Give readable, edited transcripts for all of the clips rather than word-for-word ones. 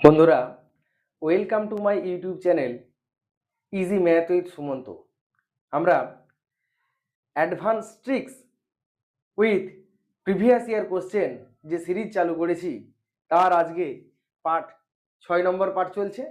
বন্ধুরা, welcome to my YouTube channel easy math with Sumanta. আমরা advance tricks with previous year question যে series চালু করেছি তার আজকে পার্ট 6 নম্বর পার্ট চলছে।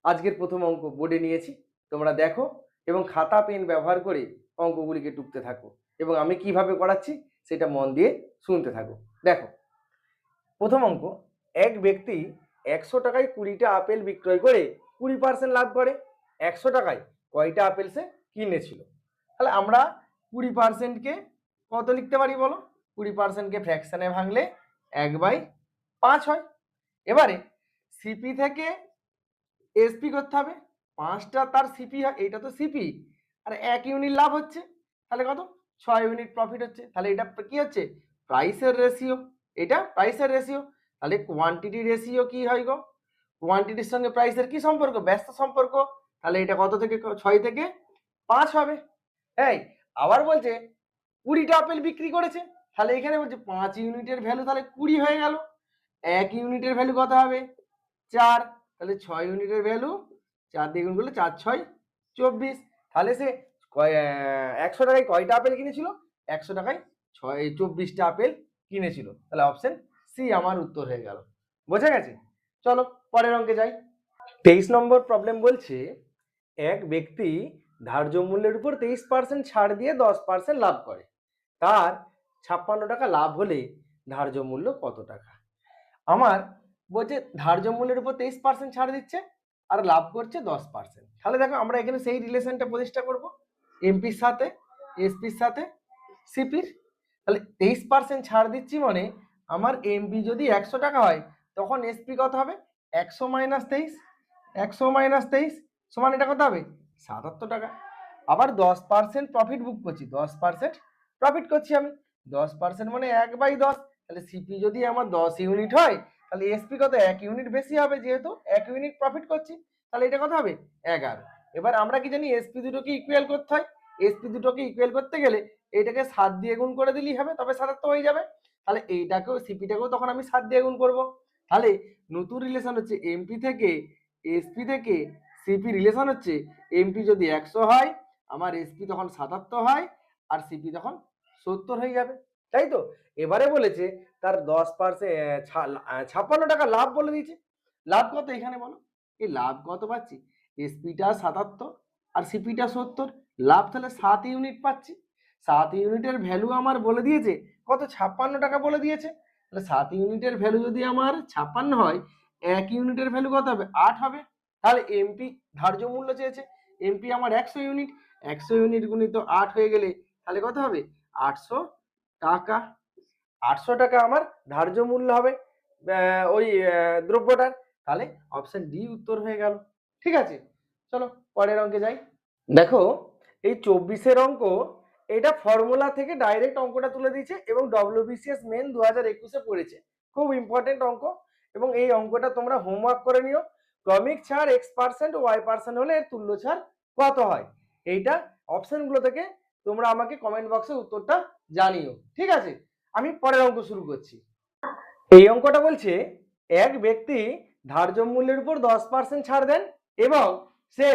আজকের প্রথম অঙ্ক বোর্ডে নিয়েছি, তোমরা দেখো এবং খাতা পেন ব্যবহার করে অঙ্কগুলিকে টুকতে থাকো এবং আমি কিভাবে করাচ্ছি সেটা মন দিয়ে শুনতে থাকো। দেখো, প্রথম অঙ্ক, এক ব্যক্তি 100 টাকায় 20টা আপেল বিক্রয় করে 20% লাভ করে। 100 টাকায় কয়টা আপেল সে কিনেছিল? তাহলে আমরা 20%কে কত লিখতে পারি বলো? 20%কে ফ্র্যাকশনে ভাঙলে 1/5 হয়। এবারে সিপি থেকে এসপি করতে হবে, 5টা তার সিপি হয়, এটা তো সিপি, আর 1 ইউনিট লাভ হচ্ছে, তাহলে কত? 6 ইউনিট প্রফিট হচ্ছে। তাহলে এটা কি হচ্ছে? প্রাইসের রেশিও। এটা প্রাইসের রেশিও। তাহলে কোয়ান্টিটি রেশিও কি হয় গো? কোয়ান্টিটির সঙ্গে প্রাইসের কি সম্পর্ক? ব্যস্ত সম্পর্ক। তাহলে এটা কত থেকে 6 থেকে 5 হবে। এই আবার বলছে 20টা আপেল বিক্রি করেছে, তাহলে এখানে বলছে 5 ইউনিটের ভ্যালু, তাহলে 20 হয়ে গেল। 1 ইউনিটের ভ্যালু কত হবে? 4। তাহলে 6 ইউনিটের ভ্যালু 4 দিয়ে গুণ করলে 4 6 24। তাহলে সে 100 টাকায় কয়টা আপেল কিনেছিল? 100 টাকায় 24টা আপেল কিনেছিল। তাহলে অপশন সি আমার উত্তর হয়ে গেল। বোঝা গেছে? চলো পরের অঙ্কে যাই। 23 নম্বর প্রবলেম বলছে, এক ব্যক্তি ধার্য মূল্যের উপর 23% ছাড় দিয়ে 10% লাভ করে। তার 56 টাকা লাভ হলে ধার্য মূল্য কত টাকা? আমার বলছে ধার্য মূল্যের উপর 23% ছাড় দিচ্ছে আর লাভ করছে 10%। তাহলে দেখো আমরা এখানে সেই রিলেশনটা প্রতিষ্ঠা করব, এমপির সাথে এসপির সাথে সিপির। তাহলে 23% ছাড় দিচ্ছি মানে আমার এমপি যদি 100 টাকা হয় তখন এসপি কত হবে? 100 মাইনাস 23, 100 মাইনাস 23 সমান এটা কত হবে? 77 টাকা। আবার 10% প্রফিট বুক করছি, 10% প্রফিট করছি আমি, 10% মানে 1/10। তাহলে সিপি যদি আমার 10 ইউনিট হয় তাহলে এসপি কত? 1 ইউনিট বেশি হবে, যেহেতু 1 ইউনিট প্রফিট করছি। তাহলে এটা কত হবে? 11। এবার আমরা কি জানি এসপি দুটোকে ইকুয়াল করতে হয়। এসপি দুটোকে ইকুয়াল করতে গেলে এইটাকে 7 দিয়ে গুণ করে দিলেই হবে, তবে 77 হয়ে যাবে। তাহলে এইটাকেও সিপিটাকেও তখন আমি 7 দিয়ে গুণ করব। তাহলে নতুন রিলেশন হচ্ছে এমপি থেকে এসপি থেকে সিপি রিলেশন হচ্ছে এমপি যদি 100 হয় আমার এসপি তখন 77 হয় আর সিপি তখন 70 হয়ে যাবে, তাই তো? এবারে বলেছে তার 10% 56 টাকা লাভ বলে দিয়েছে। লাভ কত এখানে বলো? এই লাভ কত পাচ্ছি? এসপিটা 77 আর সিপিটা 70, লাভ তাহলে 7 ইউনিট পাচ্ছি। 7 ইউনিটের ভ্যালু আমার বলে দিয়েছে কত? 56 টাকা বলে দিয়েছে। তাহলে 7 ইউনিটের ভ্যালু যদি আমার 56 হয়, 1 ইউনিটের ভ্যালু কত হবে? 8 হবে। তাহলে এমপি ধার্য মূল্য চেয়েছে, এমপি আমার 100 ইউনিট, 100 ইউনিট গুণিত 8 হয়ে গেলে তাহলে কত হবে? 800 টাকা। 800 টাকা আমার ধার্য মূল্য হবে ওই দ্রব্যটার। তাহলে অপশন ডি উত্তর হয়ে গেল। ঠিক আছে, চলো পরের অঙ্কে যাই। দেখো, এই 24-এর অঙ্ক, এটা ফর্মুলা থেকে ডাইরেক্ট অঙ্কটা তুলে দিয়েছে এবং ডব্লিউবিসিএস মেন 2021-এ পড়েছে। খুব ইম্পর্টেন্ট অঙ্ক এবং এই অঙ্কটা তোমরা হোমওয়ার্ক করে নিও। ক্রমিক ছাড় x% y% হলে এর তুল্য ছাড় কত হয়? এইটা অপশনগুলো থেকে তোমরা আমাকে কমেন্ট বক্সে উত্তরটা জানিও। ঠিক আছে, আমি পরের অঙ্ক শুরু করছি। এই অঙ্কটা বলছে এক ব্যক্তি ধার্য মূল্যের উপর 10% ছাড় দেন এবং সে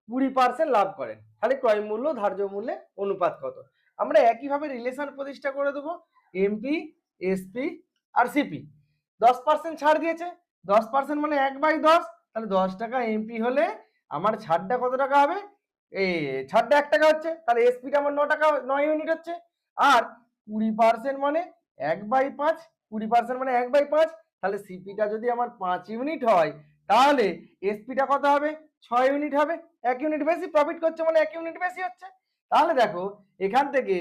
20% লাভ করেন। তাহলে ক্রয় মূল্য ধার্য মূল্যে অনুপাত কত? আমরা একইভাবে রিলেশন প্রতিষ্ঠা করে দেবো, এমপি এসপি আর সিপি। 10% ছাড় দিয়েছে, 10% মানে 1/10, তাহলে 10 টাকা এমপি হলে আমার ছাড়টা কত টাকা হবে? এই ছাড়টা 1 টাকা হচ্ছে, তাহলে এসপিটা আমার 9 টাকা, 9 ইউনিট হচ্ছে। আর 20% মানে 1/5, 20% মানে 1/5, তাহলে সিপিটা যদি আমার 5 ইউনিট হয় তাহলে এসপিটা কত হবে? 6 ইউনিট হবে। 1 ইউনিট বেশি প্রফিট করছে মানে 1 ইউনিট বেশি হচ্ছে। তাহলে দেখো এখান থেকে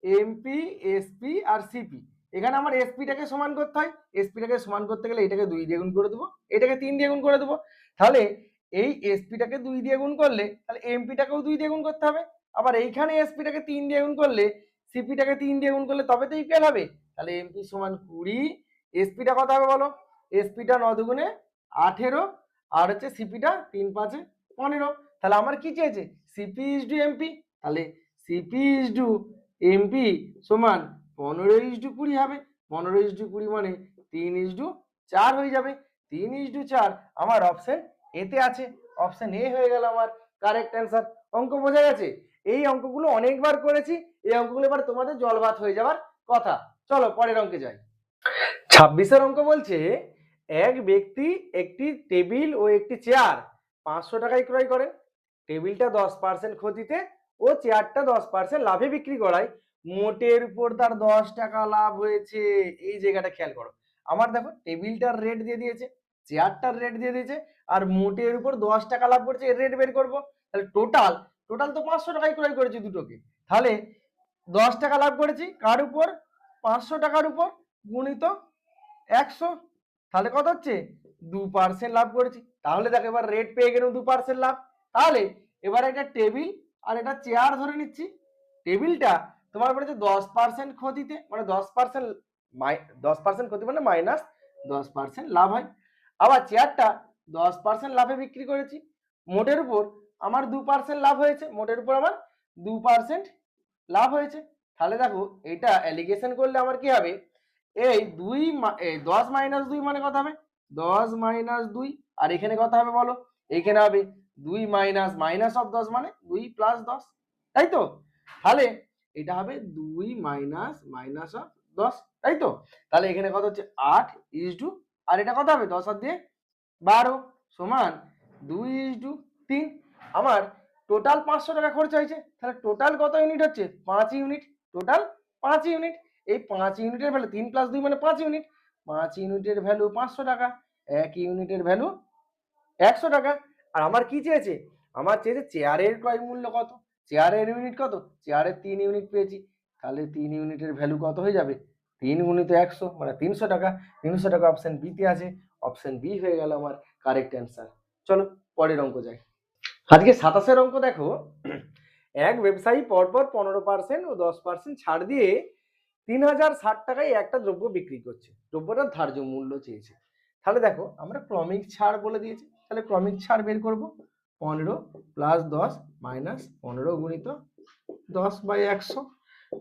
এমপি এসপি আর সিপি, এখানে আমার এসপিটাকে সমান করতে হয়, এসপিটাকে সমান করতে গেলে এটাকে 2 দিয়ে গুণ করে দেবো, এটাকে 3 দিয়ে গুণ করে দেবো। তাহলে এই এসপিটাকে 2 দিয়ে গুণ করলে তাহলে এমপিটাকেও 2 দিয়ে গুণ করতে হবে। আবার এইখানে এসপিটাকে 3 দিয়ে গুণ করলে সিপিটাকে 3 দিয়ে গুণ করলে তবে তো ইকুয়াল হবে। তাহলে এমপি সমান 20, এসপিটা কত হবে বলো? এসপিটা 9 দুগুণে 18 আর হচ্ছে সিপিটা 3 5 15। তাহলে আমার কি চেয়েছে? CP is to MP. তাহলে সিপি ইজ টু এমপি সমান 15 ইজ টু 20 হবে। 15 ইজ টু 20 মানে 3 ইজ টু 4 হয়ে যাবে। 3:4 আমার অপশন এতে আছে, অপশন এ হয়ে গেল আমার কারেক্ট অ্যান্সার। অঙ্ক বোঝা গেছে? এই অঙ্কগুলো অনেকবার করেছি, এই অঙ্কগুলো এবার তোমাদের জলভাত হয়ে যাওয়ার কথা। চলো পরের অঙ্কে যাই। 26-এর অঙ্ক বলছে এক ব্যক্তি একটি টেবিল ও একটি চেয়ার 500 টাকায় ক্রয় করেন। টেবিলটা 10% ক্ষতিতে ও চেয়ারটা 10% লাভে বিক্রি করায় মোটের উপর তার 10 টাকা লাভ হয়েছে। এই জায়গাটা খেয়াল করো, আমার দেখো টেবিলটার রেট দিয়ে দিয়েছে, চেয়ারটার রেট দিয়ে দিয়েছে, আর মোটের উপর 10 টাকা লাভ করছে, এর রেট বের করবো। তাহলে টোটাল তো 500 টাকায় ক্রয় করেছি দুটোকে, তাহলে 10 টাকা লাভ করেছি কার উপর? 500 টাকার উপর গুণিত 100, তাহলে কত হচ্ছে? 2% লাভ করেছি। তাহলে দেখো এবার রেট পেয়ে গেলাম 2% লাভ। তাহলে এবার একটা টেবিল আর এটা চেয়ার ধরে নিচ্ছি। টেবিলটা তোমার বলেছে 10% ক্ষতিতে, মানে 10% ক্ষতি মানে মাইনাস 10% লাভ হয়। আবার চেয়ারটা 10% লাভে বিক্রি করেছি, মোটের উপর আমার 2% লাভ হয়েছে, মোটের উপর আমার 2% লাভ হয়েছে। তাহলে দেখো এটা অ্যালিগেশন করলে আমার কি হবে? এই 10 - 2 মানে কত হবে? 10 - 2, আর এখানে কত হবে বলো? এইখানে হবে 2 মাইনাস অফ 10 মানে 2 প্লাস 10, তাই তো? তাহলে এটা হবে 2 মাইনাস অফ 10, তাই তো? তাহলে এখানে কত হচ্ছে? 8:2, আর এটা কত হবে? 10 আর দিয়ে 12 সমান 2:3। আমার টোটাল 500 টাকা খরচ হয়েছে, তাহলে টোটাল কত ইউনিট হচ্ছে? 5 ইউনিট। Total 5 unit. এই 5 ইউনিটের ভ্যালু 3 + 2 মানে 5 ইউনিট। 5 ইউনিটের ভ্যালু 500 টাকা, 1 ইউনিটের ভ্যালু 100 টাকা। আর আমার কি চেয়েছে? আমার চেয়েছে চেয়ারের ক্রয় মূল্য কত, চেয়ারের ইউনিট কত? চেয়ারের 3 ইউনিট পেয়েছি, তাহলে 3 ইউনিটের ভ্যালু কত হয়ে যাবে? 3 গুণিত 100 মানে 300 টাকা। 300 টাকা অপশন বি তে আছে, অপশন বি হয়ে গেল আমার কারেক্ট অ্যান্সার। চলো পরের অঙ্ক যাই। আজকে 27-এর অঙ্ক দেখো, এক ব্যবসায়ী পরপর 15% ও 10% ছাড় দিয়ে 3060 টাকায় একটা দ্রব্য বিক্রি করছে, দ্রব্যটার ধার্য মূল্য চেয়েছে। তাহলে দেখো আমরা ক্রমিক ছাড় বলে দিয়েছি, তাহলে ক্রমিক ছাড় বের করব। 15 প্লাস 10 মাইনাস 15 গুণিত 10/100,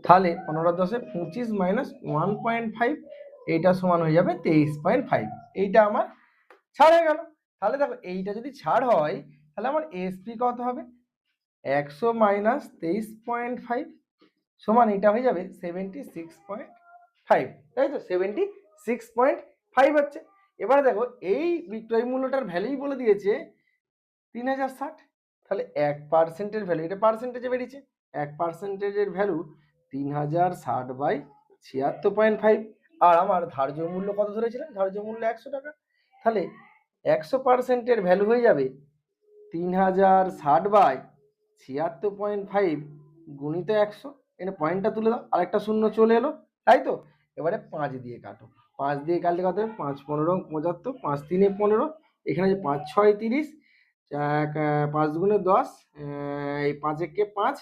তাহলে 15 10 25 মাইনাস 1.5, এইটা সমান হয়ে যাবে 23.5। এইটা আমার ছাড় হয়ে গেল। তাহলে দেখো এইটা যদি ছাড় হয় তাহলে আমার এসপি কত হবে? 100 মাইনাস 23.5 সমান এটা হয়ে যাবে 76.5, তাই তো? 76.5 হচ্ছে। এবারে দেখো এই বিক্রয় মূল্যটার ভ্যালুই বলে দিয়েছে 3060, তাহলে 1%-এর ভ্যালু, এটা পার্সেন্টেজে বেরিয়েছে, 1%-এর ভ্যালু 3060/76.5। আর আমার ধার্য মূল্য কত ধরেছিলাম? ধার্য মূল্য 100 টাকা, তাহলে 100%-এর ভ্যালু হয়ে যাবে 3060/76.5 গুণিত 100। এখানে পয়েন্টটা তুলে দাও, আরেকটা শূন্য চলে এলো, তাই তো? এবারে 5 দিয়ে কাটো, 5 দিয়ে কাটলে কত হবে? 5 15 75, 5 3 15, এখানে 5 6 30, 5 দুগুণে 10, এই 5 একে 5,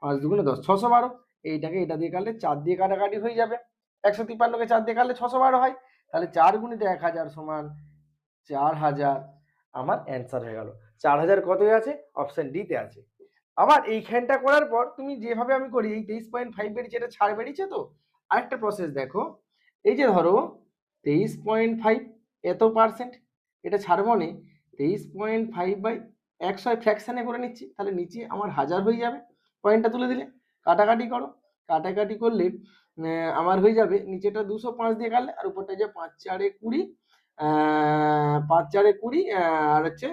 5 দুগুণে 10, 612। এইটাকে এটা দিয়ে কাটলে 4 দিয়ে কাটাকাটি হয়ে যাবে, 153কে 4 দিয়ে কাটলে 612 হয়, তাহলে 4 গুণিত 1000 সমান 4000। আমার অ্যান্সার হয়ে গেল 4000 কত আছে? অপশন ডি তে আছে। আবার এইখানটা করার পর তুমি যেভাবে আমি করি, এই 23.5 বেরিয়েছে, এটা ছাড় বেরিয়েছে তো। আরেকটা প্রসেস দেখো, এই যে ধরো 23.5 এত পার্সেন্ট, এটা ছাড় মানে 23.5/100 ফ্র্যাকশনে করে নিচ্ছি, তাহলে নিচে আমার 1000 হয়ে যাবে। পয়েন্টটা তুলে দিলে, কাটাকাটি করো, কাটাকাটি করলে আমার হয়ে যাবে নিচেটা 205 দিয়ে কাটলে, আর উপরটা যে 5 4 20, 5 4 20, আর হচ্ছে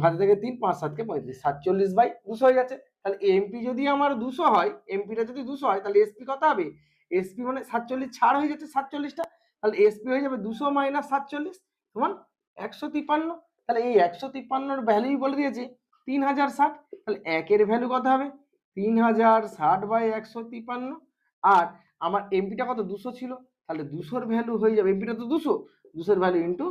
হাতে থেকে 3, 5 7 35, 47/200 হয়ে যাচ্ছে। তাহলে এমপি যদি আমার 200 হয়, এমপিটা যদি 200 হয়, তাহলে এসপি কত হবে? এসপি মানে 47 ছাড় হয়ে যাচ্ছে 47টা, তাহলে এসপি হয়ে যাবে 200 মাইনাস 47 সমান 153। তাহলে এই 153-র ভ্যালুই বলে দিয়েছে 3060। তাহলে একের ভ্যালু কত হবে? 3060/153। আর আমার এমপিটা কত? 200 ছিল, তাহলে 200-র ভ্যালু হয়ে যাবে, এমপিটা তো 200, 200-র ভ্যালু ইন্টু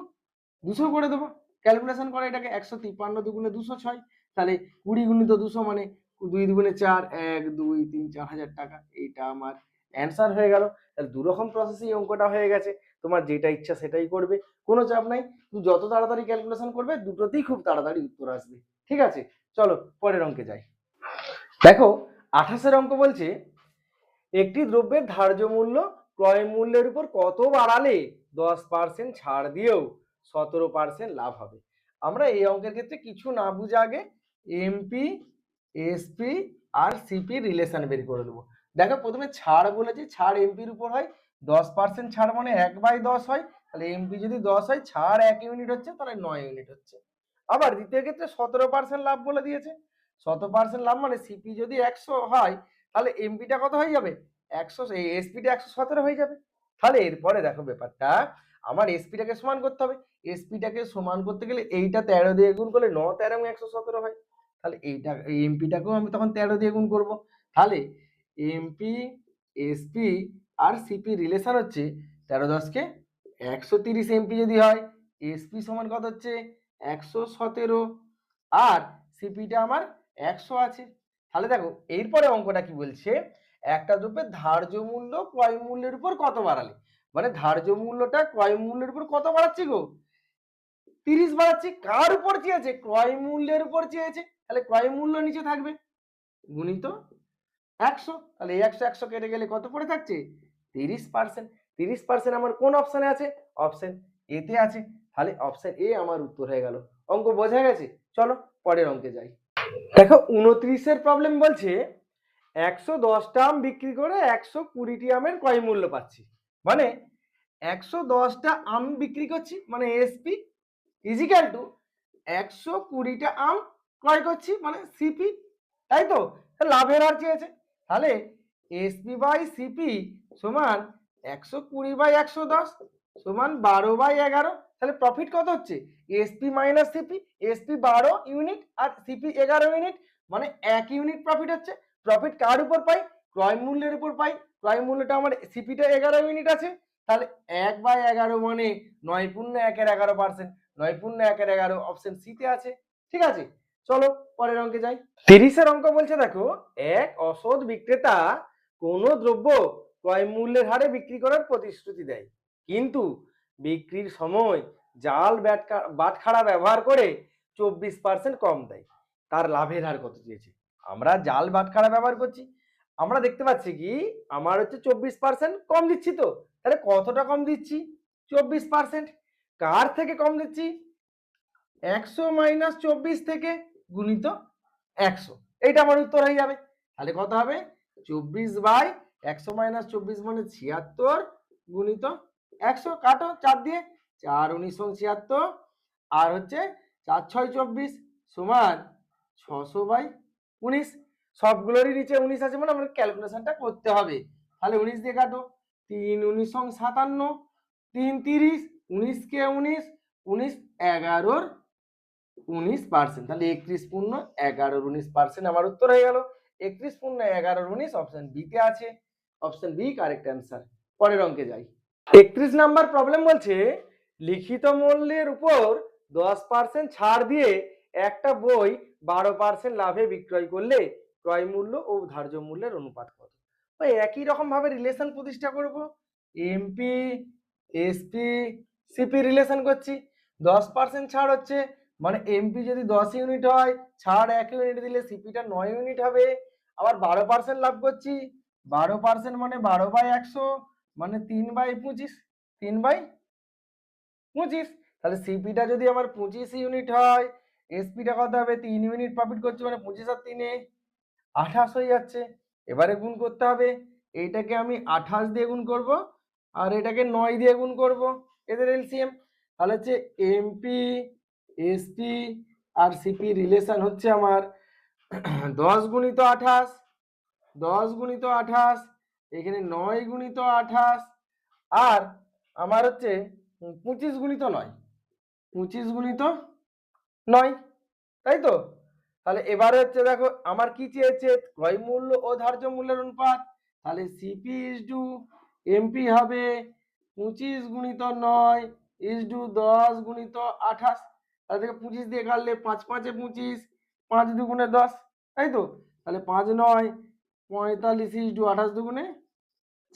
200 করে দেবো। ক্যালকুলেশন করে এটাকে, 153 দুগুণে 206, তাহলে 20 গুণিত 200 মানে 2 দুগুণে 4, 1 2 3 4000 টাকা। এইটা আমার অ্যান্সার হয়ে গেল। তাহলে দুরকম প্রসেসেই অঙ্কটা হয়ে গেছে, তোমার যেটা ইচ্ছা সেটাই করবে, কোনো চাপ নাই। তুমি যত তাড়াতাড়ি ক্যালকুলেশন করবে দুটোতেই খুব তাড়াতাড়ি উত্তর আসবে। ঠিক আছে, চলো পরের অঙ্কে যাই। দেখো 28-এর অঙ্ক বলছে একটি দ্রব্যের ধার্য মূল্য ক্রয় মূল্যের উপর কত বাড়ালে 10% ছাড় দিয়েও 17% লাভ হবে। আমরা এই অঙ্কের ক্ষেত্রে কিছু না বুঝে আগে এমপি, এসপি আর সিপি রিলেশন বের করে দেবো। দেখো প্রথমে ছাড় বলেছি, ছাড় এমপির উপর হয়, 10% ছাড় মানে 1/10 হয়, তাহলে এমপি যদি 10 হয়, ছাড় 1 ইউনিট হচ্ছে, তাহলে 9 ইউনিট হচ্ছে। আবার দ্বিতীয় ক্ষেত্রে 17% লাভ বলে দিয়েছে, 17% লাভ মানে সিপি যদি 100 হয়, তাহলে এমপিটা কত হয়ে যাবে 100, এসপিটা 117 হয়ে যাবে। তাহলে এরপরে দেখো ব্যাপারটা, আমার এসপিটাকে সমান করতে হবে। এসপিটাকে সমান করতে গেলে এইটা 13 দিয়ে গুণ করলে 9 13 117 হয়, তাহলে এইটা এই এমপিটাকেও আমি তখন 13 দিয়ে গুণ করব। তাহলে এমপি, এসপি আর সিপি রিলেশন হচ্ছে 13 10 কে 130 এমপি যদি হয়, এসপি সমান কত হচ্ছে 117, আর সিপিটা আমার 100 আছে। তাহলে দেখো এরপরে অঙ্কটা কি বলছে, একটা দ্রব্যের ধার্য মূল্য ক্রয় মূল্যের উপর কত বাড়ালে, মানে ধার্য মূল্যটা ক্রয় মূল্যের উপর কত বাড়াচ্ছি গো, 30 বাড়াচ্ছি। কার উপর চেয়েছে, ক্রয় মূল্যের উপর চেয়েছে, তাহলে ক্রয় মূল্য নিচে থাকবে গুণিত 100, তাহলে 100 100 কেটে গেলে কত পড়ে থাকছে 30%। 30% আমার কোন অপশনে আছে, অপশন এতে আছে, তাহলে অপশন এ আমার উত্তর হয়ে গেল। অঙ্ক বোঝা গেছে? চলো পরের অঙ্কে যাই। দেখো 29 প্রবলেম বলছে 110টা আম বিক্রি করে 120টি আমের ক্রয় মূল্য পাচ্ছি, মানে 110টা আম বিক্রি করছি মানে এসপি ইজিক্যাল টু 120টা আম ক্রয় করছি মানে সিপি, তাই তো? লাভের হার চেয়েছে, তাহলে এসপি বাই সিপি সমান 120/110 সমান 12/11। তাহলে প্রফিট কত হচ্ছে, SP minus CP, SP 12 unit আর সিপি 11 ইউনিট, মানে 1 ইউনিট প্রফিট হচ্ছে। প্রফিট কার উপর পাই, ক্রয় মূল্যের উপর পাই, ক্রয় মূল্যটা আমার সিপিটা 11 ইউনিট আছে, তাহলে 1/11 মানে 9×1 = 11%, 9×1 = 11, অপশন সি তে আছে। ঠিক আছে, চলো পরের অঙ্কে যাই। 30 অঙ্ক বলছে দেখো, এক অসৎ বিক্রেতা কোন দ্রব্য ক্রয় মূল্যের হারে বিক্রি করার প্রতিশ্রুতি দেয়, কিন্তু বিক্রির সময় জাল বাটখারা ব্যবহার করে 24% কম দেয়, তার লাভের হার কত দিয়েছে। আমরা জাল বাটখারা ব্যবহার করছি, আমরা দেখতে পাচ্ছি কি আমার হচ্ছে 24% কম দিচ্ছি, তো তাহলে কতটা কম দিচ্ছি 24%, কার থেকে কম দিচ্ছি 100 - 24 থেকে গুণিত 100, এইটা আমার উত্তর হয়ে যাবে। তাহলে কত হবে 24/100 - 24 মানে 76 গুণিত 100, কাটো 4 দিয়ে, 4 19 76 আর হচ্ছে 4 6 24 সমান 600/19, সবগুলোরই নিচে 19 আছে মানে আমাদের ক্যালকুলেশনটা করতে হবে। তাহলে 19 দিয়ে কাটো, 3 19 57, 3 30, 19 কে 19, 19 11 19%, তাহলে 31/11 আমার উত্তর হয়ে গেল। 31/11 অপশন বি তে আছে, অপশন বি কারেক্ট অ্যান্সার। পরের অঙ্কে যাই। 31 নাম্বার প্রবলেম বলছে লিখিত মূল্যের উপর 10% ছাড় দিয়ে একটা বই 12% লাভে বিক্রয় করলে ক্রয় মূল্য ও ধার্য মূল্যের অনুপাত কত। ওই একই রকম ভাবে রিলেশন প্রতিষ্ঠা করব, এমপি, এসপি, সিপি রিলেশন করছি। 10% ছাড় হচ্ছে মানে এমপি যদি 10 ইউনিট হয়, ছাড় 1 ইউনিট দিলে সিপিটা 9 ইউনিট হবে। আবার 12% লাভ করছি, 12% মানে 12/100 মানে 3/25, 3/25, তাহলে সিপিটা যদি আমার 25 ইউনিট হয়, এসপিটা কত হবে 3 ইউনিট প্রফিট করছে মানে 25 আর 3 28 হয়ে যাচ্ছে। এবারে গুণ করতে হবে, এইটাকে আমি 28 দিয়ে গুণ করব আর এটাকে 9 দিয়ে গুণ করব, এদের এলসিএম, তাহলে হচ্ছে এমপি, এসপি আর সিপি রিলেশন হচ্ছে আমার 10 গুণিত 28, 10 গুণিত 28, এখানে 9 গুণিত 28 আর আমার হচ্ছে 25 গুণিত 9, 25 গুণিত 9, তাই তো? তাহলে এবারে হচ্ছে দেখো আমার কি চেয়েছে, ক্রয় মূল্য ও ধার্য মূল্যের অনুপাত, তাহলে সিপি ইজ টু এমপি হবে 25 গুণিত 9 ইজ টু 10 গুণিত 28, তাহলে থেকে 25 দিয়ে কাটলে 5 5 এ 25, 5 দুগুণে 10, তাই তো? তাহলে 5 9 45 ইজ টু 28 দুগুণে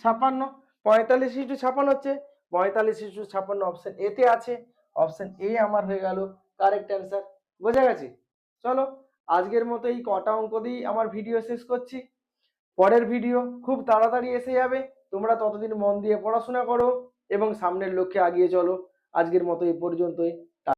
56, 45 ইজ টু 56 হচ্ছে 45 ইজ টু 56, অপশন এ তে আছে, অপশন এ আমার হয়ে গেল কারেক্ট অ্যান্সার। বোঝা গেছে? চলো আজকের মতো এই কটা অঙ্ক দিয়েই আমার ভিডিও শেষ করছি। পরের ভিডিও খুব তাড়াতাড়ি এসে যাবে, তোমরা ততদিন মন দিয়ে পড়াশোনা করো এবং সামনের লক্ষ্যে এগিয়ে চলো। আজকের মতো এই পর্যন্তই।